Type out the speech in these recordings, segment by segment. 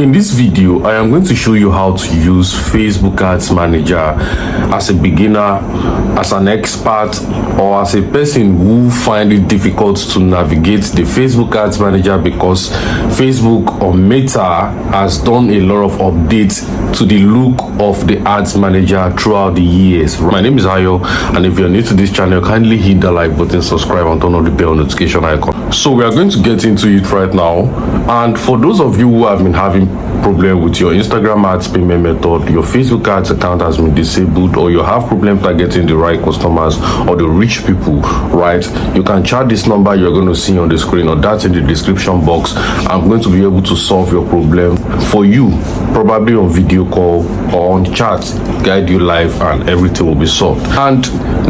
In this video, I am going to show you how to use Facebook Ads Manager as a beginner, as an expert, or as a person who find it difficult to navigate the Facebook Ads Manager because Facebook or Meta has done a lot of updates to the look of the Ads Manager throughout the years. My name is Ayo, and if you're new to this channel, kindly hit the like button, subscribe, and turn on the bell notification icon. So we are going to get into it right now. And for those of you who have been having problem with your Instagram ads payment method, your Facebook ads account has been disabled, or you have problem targeting the right customers or the rich people, right? You can chat this number you're going to see on the screen, or that's in the description box. I'm going to be able to solve your problem for you, probably on video call or on chat, guide you live, and everything will be solved. And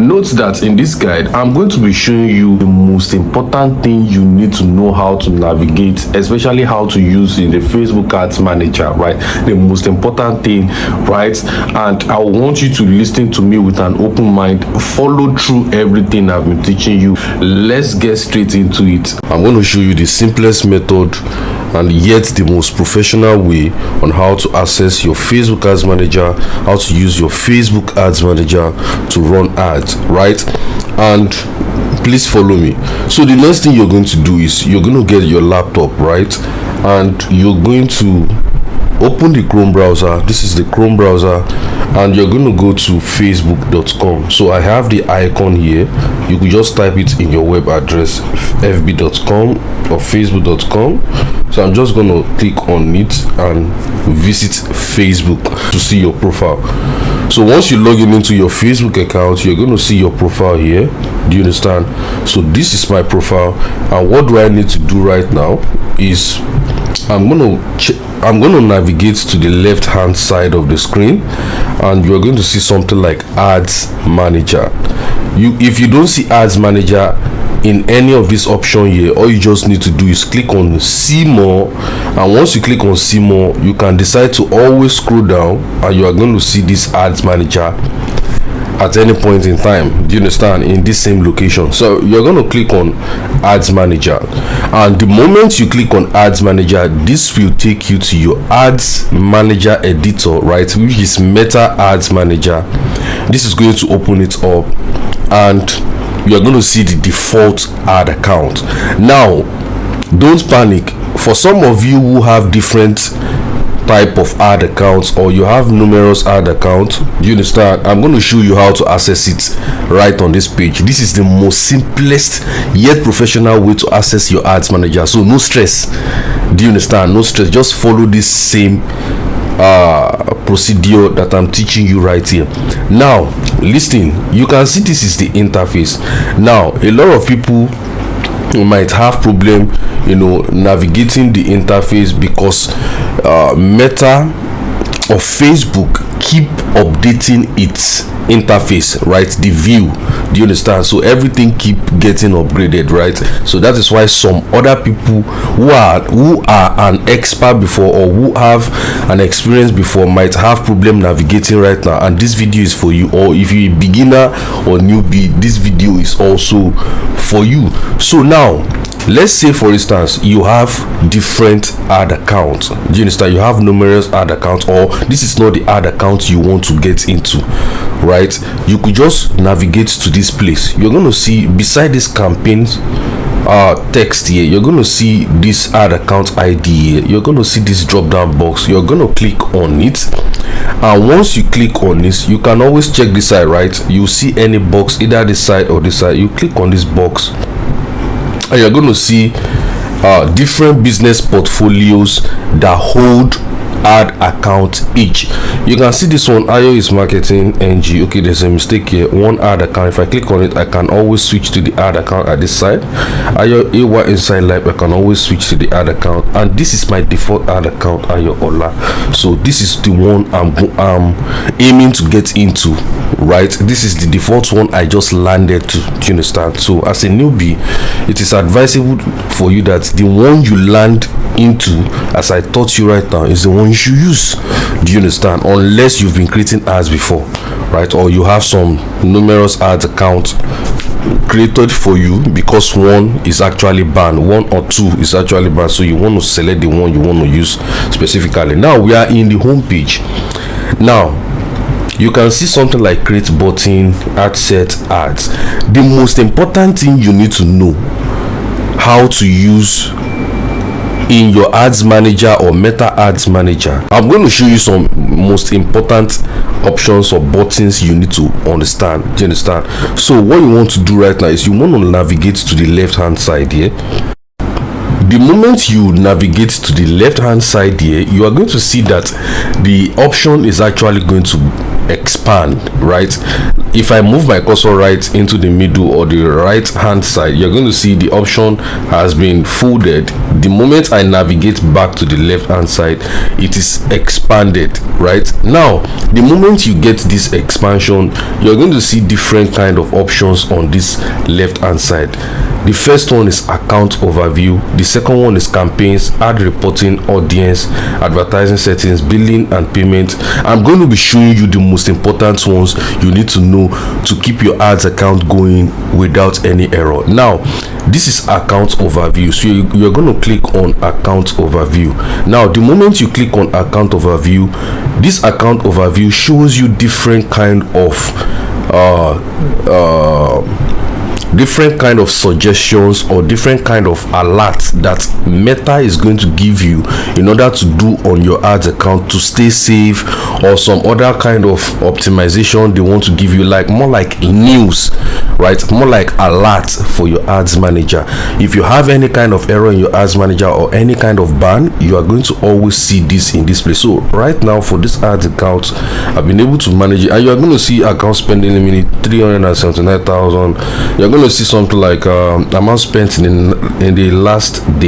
note that in this guide, I'm going to be showing you the most important thing you need to know how to navigate, especially how to use in the Facebook Ads Manager, right? The most important thing, right? And I want you to listen to me with an open mind, follow through everything I've been teaching you. Let's get straight into it. I'm going to show you the simplest method and yet the most professional way on how to access your Facebook Ads Manager, how to use your Facebook Ads Manager to run ads, right? And please follow me. So the next thing you're going to do is you're going to get your laptop, right? And you're going to open the Chrome browser. This is the Chrome browser, and you're going to go to facebook.com. So I have the icon here. You could just type it in your web address, fb.com or facebook.com. So I'm just going to click on it and visit Facebook to see your profile. So once you log into your Facebook account, you're going to see your profile here. Do you understand? So this is my profile, and what do I need to do right now is I'm going to navigate to the left hand side of the screen, and you're going to see something like Ads Manager. If you don't see Ads Manager in any of this option here, all you just need to do is click on see more, and once you click on see more, you can decide to always scroll down, and you are going to see this Ads Manager at any point in time. Do you understand? In this same location. So you're going to click on Ads Manager, and the moment you click on Ads Manager, this will take you to your Ads Manager editor, right, which is Meta Ads Manager. This is going to open it up, and you're going to see the default ad account. Now don't panic. For some of you who have different type of ad accounts, or you have numerous ad accounts, do you understand? I'm going to show you how to access it right on this page. This is the most simplest yet professional way to access your Ads Manager, so no stress. Do you understand? No stress. Just follow this same procedure that I'm teaching you right here. Now listen, you can see this is the interface. Now a lot of people might have problem navigating the interface because Meta or Facebook keep updating its interface, right? The view. Do you understand? So everything keep getting upgraded, right? So that is why some other people who are an expert before, or who have an experience before, might have problem navigating right now, and this video is for you. Or if you're a beginner or newbie, this video is also for you. So now let's say, for instance, you have different ad accounts. Do you understand? You have numerous ad accounts, or this is not the ad account you want to get into, right? You could just navigate to this place. You're going to see beside this campaigns text here, you're going to see this ad account ID here. You're going to see this drop down box. You're going to click on it, and once you click on this, you can always check this side, right? You see any box, either this side or this side. You click on this box, and you're going to see different business portfolios that hold ad account each. You can see this one, Ayo is marketing NG. Okay, there's a mistake here. One ad account. If I click on it, I can always switch to the ad account at this side. Ayo AY Inside Life, I can always switch to the ad account, and this is my default ad account, Ayo Ola. So this is the one I'm aiming to get into, right? This is the default one I just landed to. Do you understand? So as a newbie, it is advisable for you that the one you land into, as I taught you right now, is the one you should use. Do you understand? Unless you've been creating ads before, right? Or you have some numerous ads accounts created for you because one is actually banned, one or two is actually banned, so you want to select the one you want to use specifically. Now we are in the home page. Now you can see something like create button, ad set, ads. The most important thing you need to know how to use in your ads manager or meta ads manager, I'm going to show you some most important options or buttons you need to understand. Do you understand? So what you want to do right now is you want to navigate to the left hand side here. The moment you navigate to the left hand side here, you are going to see that the option is actually going to expand, right? If I move my cursor right into the middle or the right hand side, you're going to see the option has been folded. The moment I navigate back to the left hand side, it is expanded. Right now, the moment you get this expansion, you're going to see different kind of options on this left hand side. The first one is account overview, the second one is campaigns, ad reporting, audience, advertising settings, billing and payment. I'm going to be showing you the most important ones you need to know to keep your ads account going without any error. Now this is account overview, so you're going to click on account overview. Now the moment you click on account overview, this account overview shows you different kind of suggestions or different kind of alerts that Meta is going to give you in order to do on your ads account to stay safe, or some other kind of optimization they want to give you, like more like news, right? More like alert for your ads manager. If you have any kind of error in your ads manager or any kind of ban, you are going to always see this in this place. So right now for this ads account, I've been able to manage it, and you are going to see account spending limit 379,000. You're going to see something like amount spent in the last 7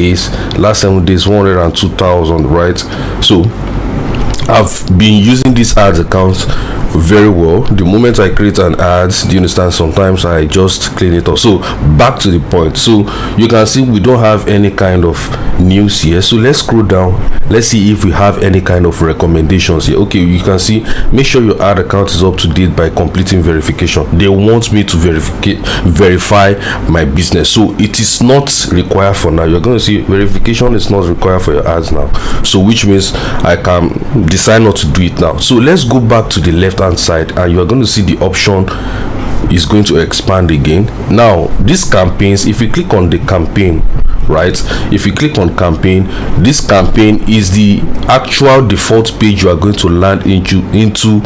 days 102,000, right? So I've been using this ads account very well. The moment I create an ads, do you understand, sometimes I just clean it up. So back to the point, so you can see we don't have any kind of news here. So let's scroll down, let's see if we have any kind of recommendations here. Okay, you can see make sure your ad account is up to date by completing verification. They want me to verify my business, so it is not required for now. You're going to see verification is not required for your ads now, so which means I can decide not to do it now. So let's go back to the left hand side, and you are going to see the option is going to expand again. Now these campaigns, if you click on the campaign, right, if you click on campaign, this campaign is the actual default page you are going to land into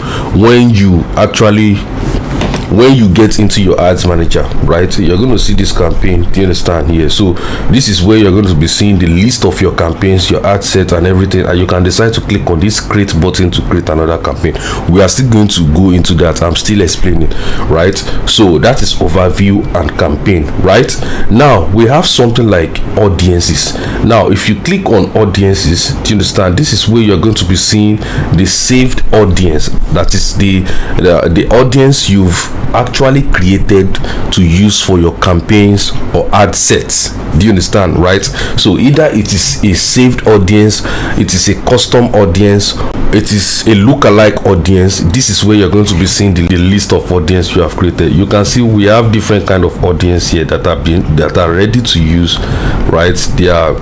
when you get into your ads manager, right? You're going to see this campaign, do you understand here? So this is where you're going to be seeing the list of your campaigns, your ad set and everything, and you can decide to click on this create button to create another campaign. We are still going to go into that, I'm still explaining, right? So that is overview and campaign. Right now we have something like audiences. Now if you click on audiences, do you understand, this is where you're going to be seeing the saved audience. That is the audience you've actually created to use for your campaigns or ad sets. Do you understand, right? So either it is a saved audience, it is a custom audience, it is a lookalike audience. This is where you're going to be seeing the list of audience you have created. You can see we have different kind of audience here that are ready to use, right? They are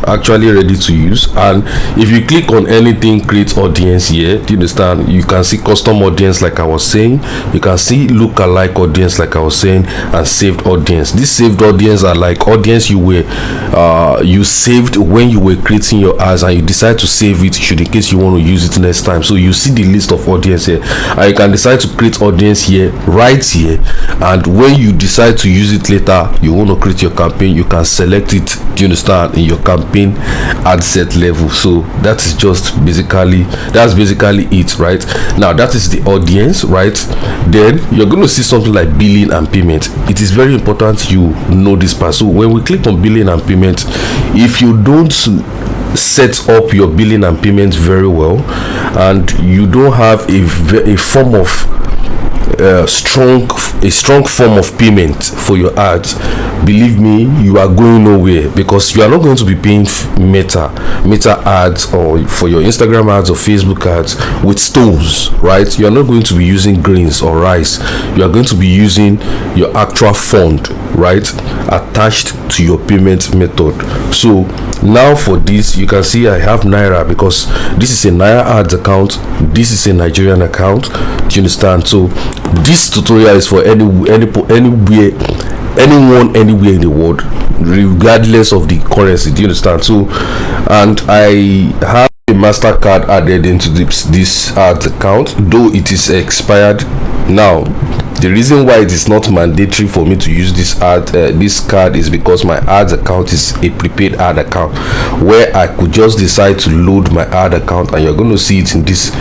actually ready to use. And if you click on anything create audience here, do you understand, you can see custom audience like I was saying, you can see lookalike audience like I was saying, and saved audience. These saved audience are like audience you saved when you were creating your ads, and you decide to save it should in case you want to use it next time. So you see the list of audience here, and you can decide to create audience here, right here, and when you decide to use it later, you want to create your campaign, you can select it, do you understand, in your campaign ad set level. So that is that's basically it. Right now, that is the audience. Right, then you're going to see something like billing and payment. It is very important you know this part. So when we click on billing and payment, if you don't set up your billing and payment very well, and you don't have a form of a strong form of payment for your ads, believe me, you are going nowhere, because you are not going to be paying meta ads or for your Instagram ads or Facebook ads with stones, right? You are not going to be using grains or rice. You are going to be using your actual fund, right, attached to your payment method. So now for this, you can see I have Naira, because this is a Naira ads account, this is a Nigerian account. Do you understand? So this tutorial is for anyone anywhere in the world, regardless of the currency. Do you understand? So, and I have a MasterCard added into this ads account, though it is expired now. The reason why it is not mandatory for me to use this card is because my ads account is a prepaid ad account, where I could just decide to load my ad account, and you're going to see it in this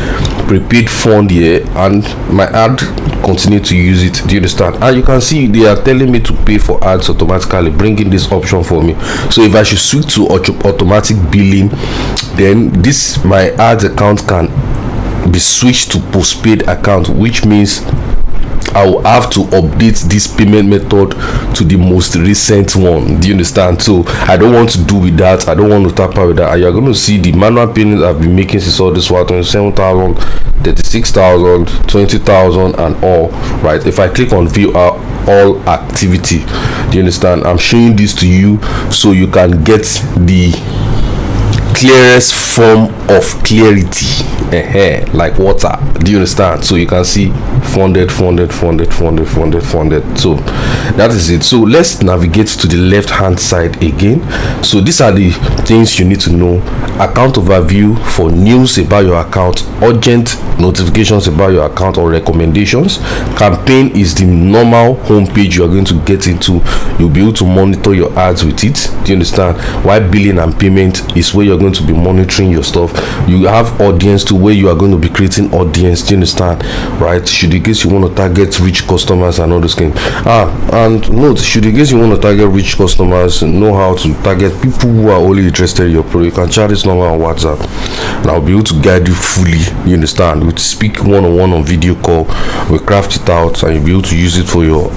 prepaid fund here, and my ad continue to use it. Do you understand? And you can see they are telling me to pay for ads automatically, bringing this option for me. So if I should switch to automatic billing, then this my ads account can be switched to postpaid account, which means I will have to update this payment method to the most recent one. Do you understand? So I don't want to do with that. I don't want to tamper with that. And you're going to see the manual payments I've been making since all this while: 27,000, 36,000, 20,000, and all. Right? If I click on view all activity, do you understand? I'm showing this to you so you can get the clearest form of clarity, like water. Do you understand? So you can see funded. So that is it. So let's navigate to the left hand side again. So these are the things you need to know: account overview for news about your account, urgent notifications about your account or recommendations. Campaign is the normal homepage you are going to get into. You'll be able to monitor your ads with it. Do you understand? While billing and payment is where you're going to be monitoring your stuff. You have audience to where you are going to be creating audience. Do you understand? Right? Should in case you want to target rich customers and all those things. And note, should in case you want to target rich customers, know how to target people who are only interested in your product, you can chat this number on WhatsApp, and I'll be able to guide you fully. You understand? We'll speak one-on-one on video call. We'll craft it out, and you'll be able to use it for your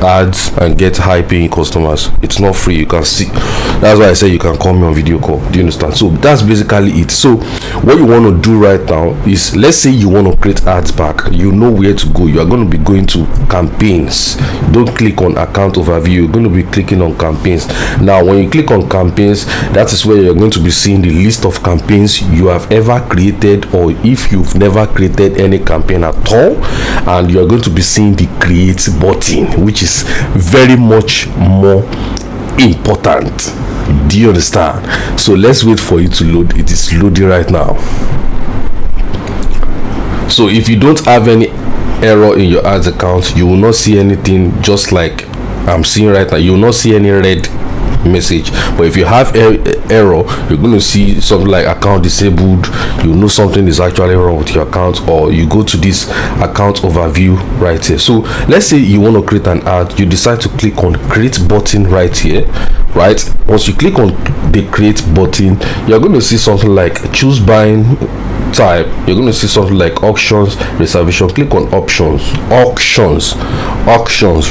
ads and get high-paying customers. It's not free. You can see. That's why I say you can call me on video call. Do you understand? So that's basically it. So what you want to do right now is, let's say you want to create ads back. You know where to go. You are going to be going to campaigns. Don't click on account overview. You're going to be clicking on campaigns. Now when you click on campaigns, that is where you're going to be seeing the list of campaigns you have ever created, or if you've never created any campaign at all, and you're going to be seeing the create button, which is very much more important. Do you understand? So let's wait for it to load. It is loading right now. So if you don't have any error in your ads account, you will not see anything, just like I'm seeing right now. You will not see any red message. But if you have error, you're going to see something like account disabled. You know something is actually wrong with your account, or you go to this account overview right here. So let's say you want to create an ad. You decide to click on create button right here. Right, once you click on the create button, you're going to see something like choose buying type. You're going to see something like auctions, reservation. Click on auctions,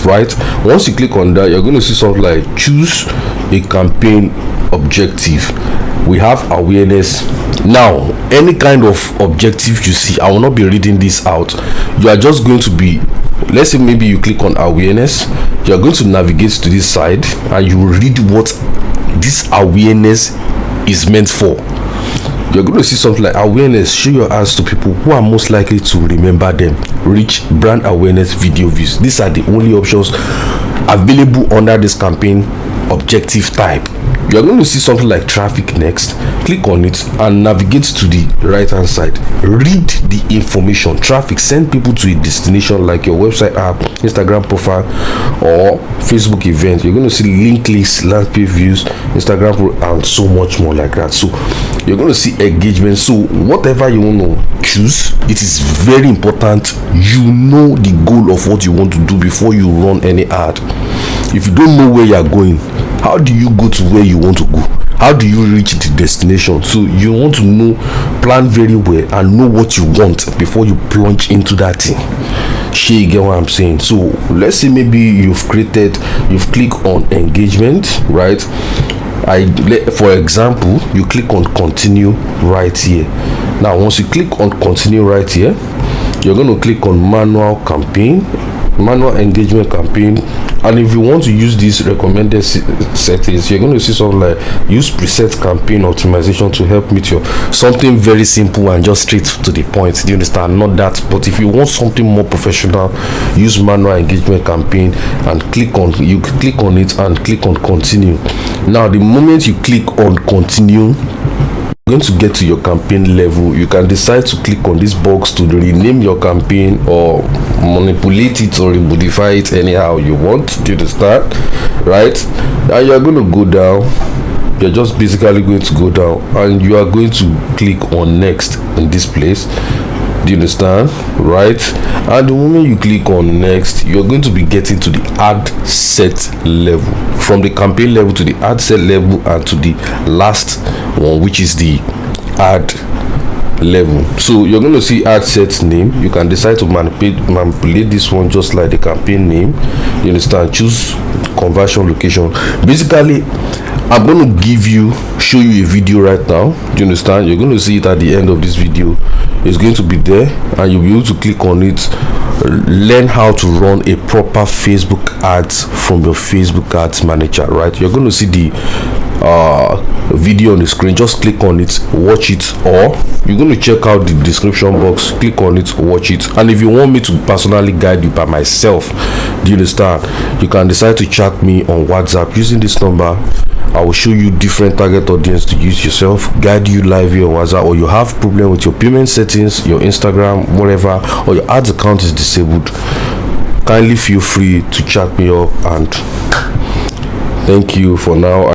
right? Once you click on that, you're going to see something like choose a campaign objective. We have awareness. Now any kind of objective you see, I will not be reading this out. You are just going to be, let's say maybe you click on awareness, you are going to navigate to this side and you will read what this awareness is meant for. You're going to see something like awareness, show your ads to people who are most likely to remember them, reach brand awareness, video views. These are the only options available under this campaign objective type. You're going to see something like traffic next. Click on it and navigate to the right hand side. Read the information. Traffic, send people to a destination like your website app, Instagram profile, or Facebook event. You're going to see link clicks, land page views, Instagram, and so much more like that. So you're going to see engagement. So whatever you want to choose, it is very important you know the goal of what you want to do before you run any ad. If you don't know where you are going, how do you go to where you want to go? How do you reach the destination? So you want to know, plan very well, and know what you want before you plunge into that thing. She get what I'm saying? So let's say maybe you've clicked on engagement, right? For example, you click on continue right here. Now once you click on continue right here, you're going to click on manual engagement campaign. And if you want to use these recommended settings, you're going to see something like use preset campaign optimization to help meet your something very simple and just straight to the point. Do you understand? Not that, but if you want something more professional, use manual engagement campaign and click on it and click on continue. Now the moment you click on continue, going to get to your campaign level. You can decide to click on this box to rename your campaign or manipulate it or modify it anyhow you want. Do you understand? Right? And you're going to go down. You're just basically going to go down and you are going to click on next in this place. Do you understand? Right? And the moment you click on next, you're going to be getting to the ad set level, from the campaign level to the ad set level and to the last one, which is the ad level. So you're going to see ad set name. You can decide to manipulate this one just like the campaign name. You understand? Choose conversion location. Basically, I'm going to show you a video right now. Do you understand? You're going to see it at the end of this video. It's going to be there and you'll be able to click on it, learn how to run a proper Facebook ads from your Facebook ads manager. Right? You're going to see the video on the screen. Just click on it, watch it, or you're going to check out the description box, click on it, watch it. And if you want me to personally guide you by myself, do you understand, you can decide to chat me on WhatsApp using this number. I will show you different target audience to use yourself, guide you live here on WhatsApp, or you have problem with your payment settings, your Instagram, whatever, or your ads account is disabled. Kindly feel free to chat me up, and thank you for now.